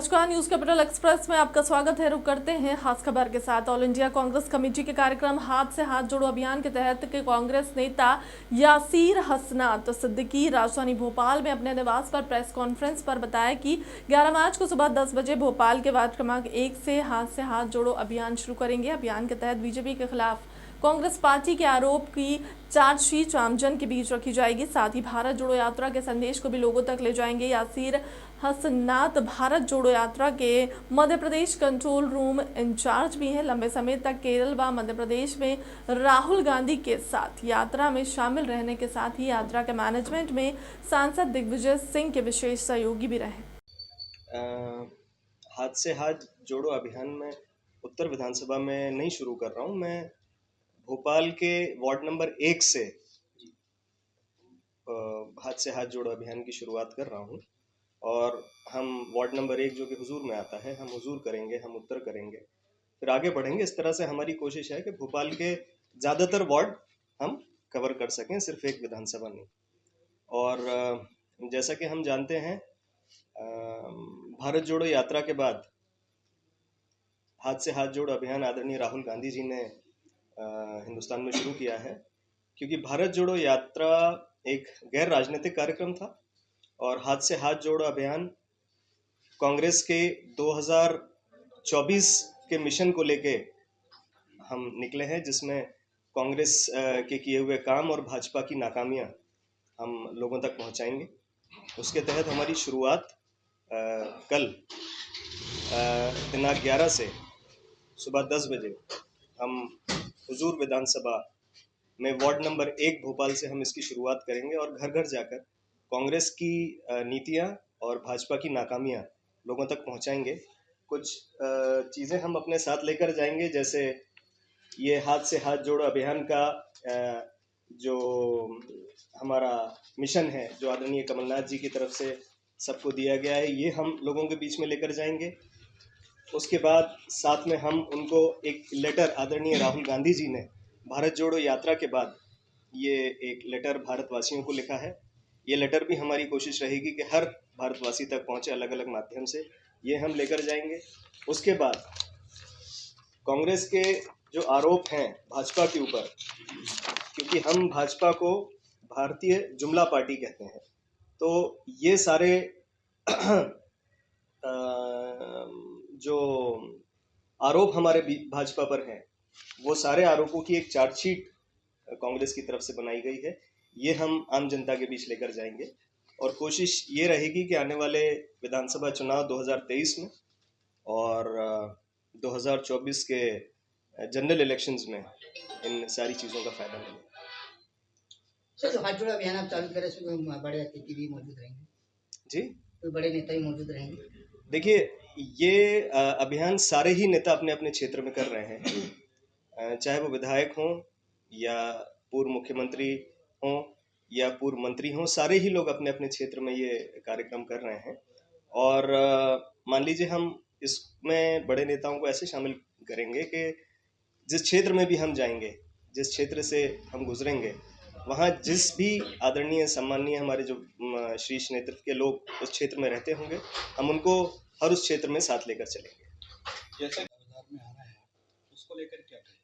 नमस्कार, news capital express में आपका स्वागत है। रुक करते हैं खास खबर के साथ। ऑल इंडिया कांग्रेस कमेटी के कार्यक्रम हाथ से हाथ जोड़ो अभियान के तहत के कांग्रेस नेता यासीर हसनात सिद्दीकी राजधानी भोपाल में अपने निवास पर प्रेस कॉन्फ्रेंस पर बताया कि 11 मार्च को सुबह 10 बजे भोपाल के वार्ड क्रमांक 1 से हाथ जोड़ो अभियान शुरू करेंगे। अभियान के तहत बीजेपी के खिलाफ कांग्रेस पार्टी के आरोप की चार्जशीट आमजन के बीच रखी जाएगी। साथ ही भारत जोड़ो यात्रा के संदेश को भी लोगों तक ले जाएंगे। यासीर हसनात भारत जोड़ो यात्रा के Madhya Pradesh control room in charge भी हैं। लंबे समय तक केरल व मध्य प्रदेश में राहुल गांधी के साथ यात्रा में शामिल रहने के साथ ही यात्रा के मैनेजमेंट में सांसद दिग्विजय सिंह के विशेष सहयोगी भी रहे। हाथ से हाथ जोड़ो अभियान में उत्तर विधानसभा में नहीं शुरू कर रहा हूँ। मैं भोपाल के वार्ड नंबर 1 से हाथ से हाथ जोड़ो अभियान की शुरुआत कर रहा हूँ और हम वार्ड नंबर 1 जो कि हुजूर में आता है, हम हुजूर करेंगे, हम उत्तर करेंगे, फिर आगे बढ़ेंगे। इस तरह से हमारी कोशिश है कि भोपाल के ज़्यादातर वार्ड हम कवर कर सकें, सिर्फ एक विधानसभा नहीं। और जैसा कि हम जानते हैं, भारत जोड़ो यात्रा के बाद हाथ से हाथ जोड़ो अभियान आदरणीय राहुल गांधी जी ने हिंदुस्तान में शुरू किया है, क्योंकि भारत जोड़ो यात्रा एक गैर राजनीतिक कार्यक्रम था और हाथ से हाथ जोड़ो अभियान कांग्रेस के 2024 के मिशन को लेके हम निकले हैं, जिसमें कांग्रेस के किए हुए काम और भाजपा की नाकामियां हम लोगों तक पहुंचाएंगे। उसके तहत हमारी शुरुआत कल दिनांक 11 से सुबह 10 बजे हम हुजूर विधानसभा में वार्ड नंबर 1 भोपाल से हम इसकी शुरुआत करेंगे और घर घर जाकर कांग्रेस की नीतियां और भाजपा की नाकामियां लोगों तक पहुंचाएंगे। कुछ चीज़ें हम अपने साथ लेकर जाएंगे, जैसे ये हाथ से हाथ जोड़ो अभियान का जो हमारा मिशन है, जो आदरणीय कमलनाथ जी की तरफ से सबको दिया गया है, ये हम लोगों के बीच में लेकर जाएंगे। उसके बाद साथ में हम उनको एक लेटर आदरणीय राहुल गांधी जी ने भारत जोड़ो यात्रा के बाद ये एक लेटर भारतवासियों को लिखा है। ये लेटर भी हमारी कोशिश रहेगी कि हर भारतवासी तक पहुंचे, अलग अलग माध्यम से ये हम लेकर जाएंगे। उसके बाद कांग्रेस के जो आरोप हैं भाजपा के ऊपर, क्योंकि हम भाजपा को भारतीय जुमला पार्टी कहते हैं, तो ये सारे जो आरोप हमारे भाजपा पर हैं, वो सारे आरोपों की एक चार्जशीट कांग्रेस की तरफ से बनाई गई है। ये हम आम जनता के बीच लेकर जाएंगे और कोशिश ये रहेगी कि आने वाले विधानसभा चुनाव 2023 में और 2024 के जनरल इलेक्शंस में इन सारी चीज़ों का फायदा मिले। सर, जो हाथ जोड़ा अभियान आप चालू करें, इसमें बड़े अतिथि भी मौजूद रहेंगे जी, कोई बड़े नेता भी मौजूद रहेंगे? देखिए, ये अभियान सारे ही नेता अपने अपने क्षेत्र में कर रहे हैं, चाहे वो विधायक हों या पूर्व मुख्यमंत्री हों या पूर्व मंत्री हों, सारे ही लोग अपने अपने क्षेत्र में ये कार्यक्रम कर रहे हैं। और मान लीजिए हम इसमें बड़े नेताओं को ऐसे शामिल करेंगे कि जिस क्षेत्र में भी हम जाएंगे, जिस क्षेत्र से हम गुजरेंगे, वहाँ जिस भी आदरणीय सम्माननीय हमारे जो शीर्ष नेतृत्व के लोग उस क्षेत्र में रहते होंगे, हम उनको हर उस क्षेत्र में साथ लेकर चलेंगे। जैसा बाजार में आ रहा है, उसको लेकर क्या कहें?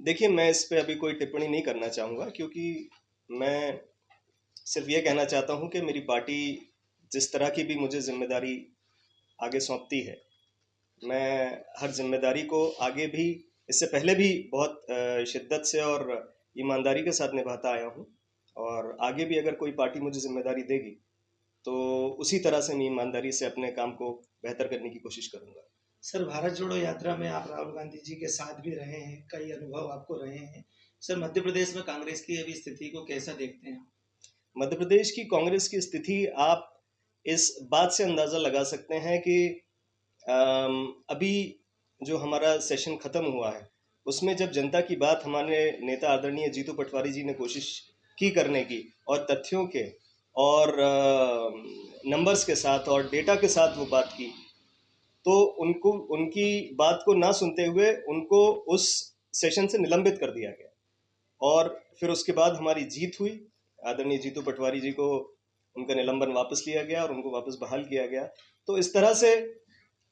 देखिए, मैं इस पे अभी कोई टिप्पणी नहीं करना चाहूँगा, क्योंकि मैं सिर्फ ये कहना चाहता हूँ कि मेरी पार्टी जिस तरह की भी मुझे जिम्मेदारी आगे सौंपती है, मैं हर जिम्मेदारी को आगे भी, इससे पहले भी बहुत शिद्दत से और ईमानदारी के साथ निभाता आया हूँ और आगे भी अगर कोई पार्टी मुझे जिम्मेदारी देगी तो उसी तरह से मैं ईमानदारी से अपने काम को बेहतर करने की कोशिश करूँगा। सर, भारत जोड़ो यात्रा में आप राहुल गांधी जी के साथ भी रहे हैं, कई अनुभव आपको रहे हैं। सर, मध्य प्रदेश में कांग्रेस की अभी स्थिति को कैसा देखते हैं? मध्य प्रदेश की कांग्रेस की स्थिति आप इस बात से अंदाज़ा लगा सकते हैं कि अभी जो हमारा सेशन ख़त्म हुआ है, उसमें जब जनता की बात हमारे नेता आदरणीय जीतू पटवारी जी ने कोशिश की करने की और तथ्यों के और नंबर्स के साथ और डेटा के साथ वो बात की, तो उनको उनकी बात को ना सुनते हुए उनको उस सेशन से निलंबित कर दिया गया और फिर उसके बाद हमारी जीत हुई। आदरणीय जीतू पटवारी जी को उनका निलंबन वापस लिया गया और उनको वापस बहाल किया गया। तो इस तरह से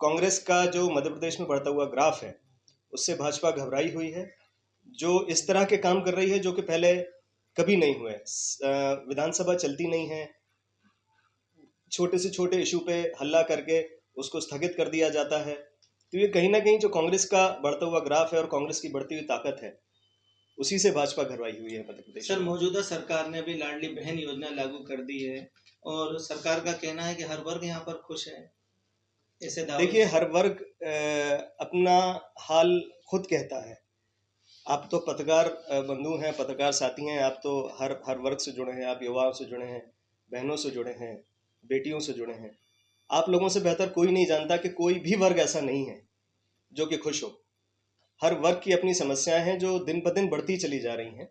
कांग्रेस का जो मध्य प्रदेश में बढ़ता हुआ ग्राफ है, उससे भाजपा घबराई हुई है। जो इस तरह के काम कर रही है जो कि पहले कभी नहीं हुए। विधानसभा चलती नहीं है, छोटे से छोटे इशू पे हल्ला करके उसको स्थगित कर दिया जाता है। तो ये कहीं ना कहीं जो कांग्रेस का बढ़ता हुआ ग्राफ है और कांग्रेस की बढ़ती हुई ताकत है, उसी से भाजपा घबराई हुई है मध्य प्रदेश सर में। मौजूदा सरकार ने अभी लाडली बहन योजना लागू कर दी है और सरकार का कहना है कि हर वर्ग यहाँ पर खुश है, ऐसे दावे। देखिए, हर वर्ग अपना हाल खुद कहता है। आप तो पत्रकार बंधु हैं, पत्रकार साथी हैं, आप तो हर वर्ग से जुड़े हैं, आप युवाओं से जुड़े हैं, बहनों से जुड़े हैं, बेटियों से जुड़े हैं। आप लोगों से बेहतर कोई नहीं जानता कि कोई भी वर्ग ऐसा नहीं है जो कि खुश हो। हर वर्ग की अपनी समस्याएं हैं जो दिन ब दिन बढ़ती चली जा रही हैं।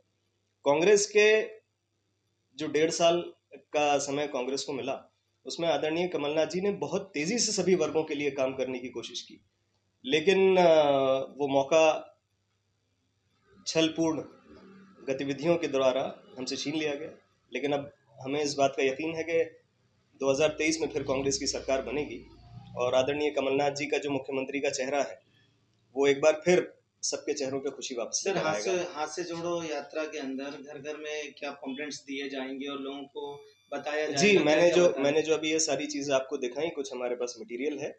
कांग्रेस के जो 1.5 साल का समय कांग्रेस को मिला, उसमें आदरणीय कमलनाथ जी ने बहुत तेजी से सभी वर्गों के लिए काम करने की कोशिश की, लेकिन वो मौका छलपूर्ण गतिविधियों के द्वारा हमसे छीन लिया गया। लेकिन अब हमें इस बात का यकीन है कि 2023 में फिर कांग्रेस की सरकार बनेगी और आदरणीय कमलनाथ जी का जो मुख्यमंत्री का चेहरा है, वो एक बार फिर सबके चेहरों पे खुशी वापस सर लेकर आएगा। हाथ से जोड़ो यात्रा के अंदर घर घर में क्या कॉम्प्लेंट्स दिए जाएंगे और लोगों को बताया जाएगा? जी, क्या बताया? मैंने जो अभी ये सारी चीज़ें आपको दिखाई, कुछ हमारे पास मटेरियल है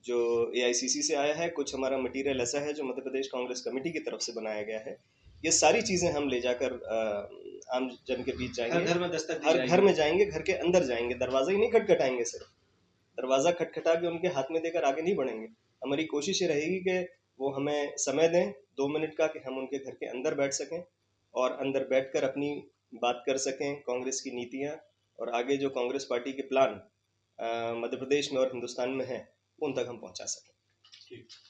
जो एआईसीसी से आया है, कुछ हमारा मटेरियल ऐसा है जो मध्य प्रदेश कांग्रेस कमेटी की तरफ से बनाया गया है। ये सारी चीज़ें हम ले जाकर आम जन के बीच हर जाएंगे, घर में दस्तक दी हर जाएगी। घर में जाएंगे, घर के अंदर जाएंगे, दरवाजा ही नहीं खटखटाएंगे। सिर्फ दरवाज़ा खटखटा के उनके हाथ में देकर आगे नहीं बढ़ेंगे। हमारी कोशिश ये रहेगी कि वो हमें समय दें 2 मिनट का, कि हम उनके घर के अंदर बैठ सकें और अंदर बैठकर अपनी बात कर सकें, कांग्रेस की नीतियां और आगे जो कांग्रेस पार्टी के प्लान मध्य प्रदेश में और हिंदुस्तान में हैं, उन तक हम पहुंचा सकें।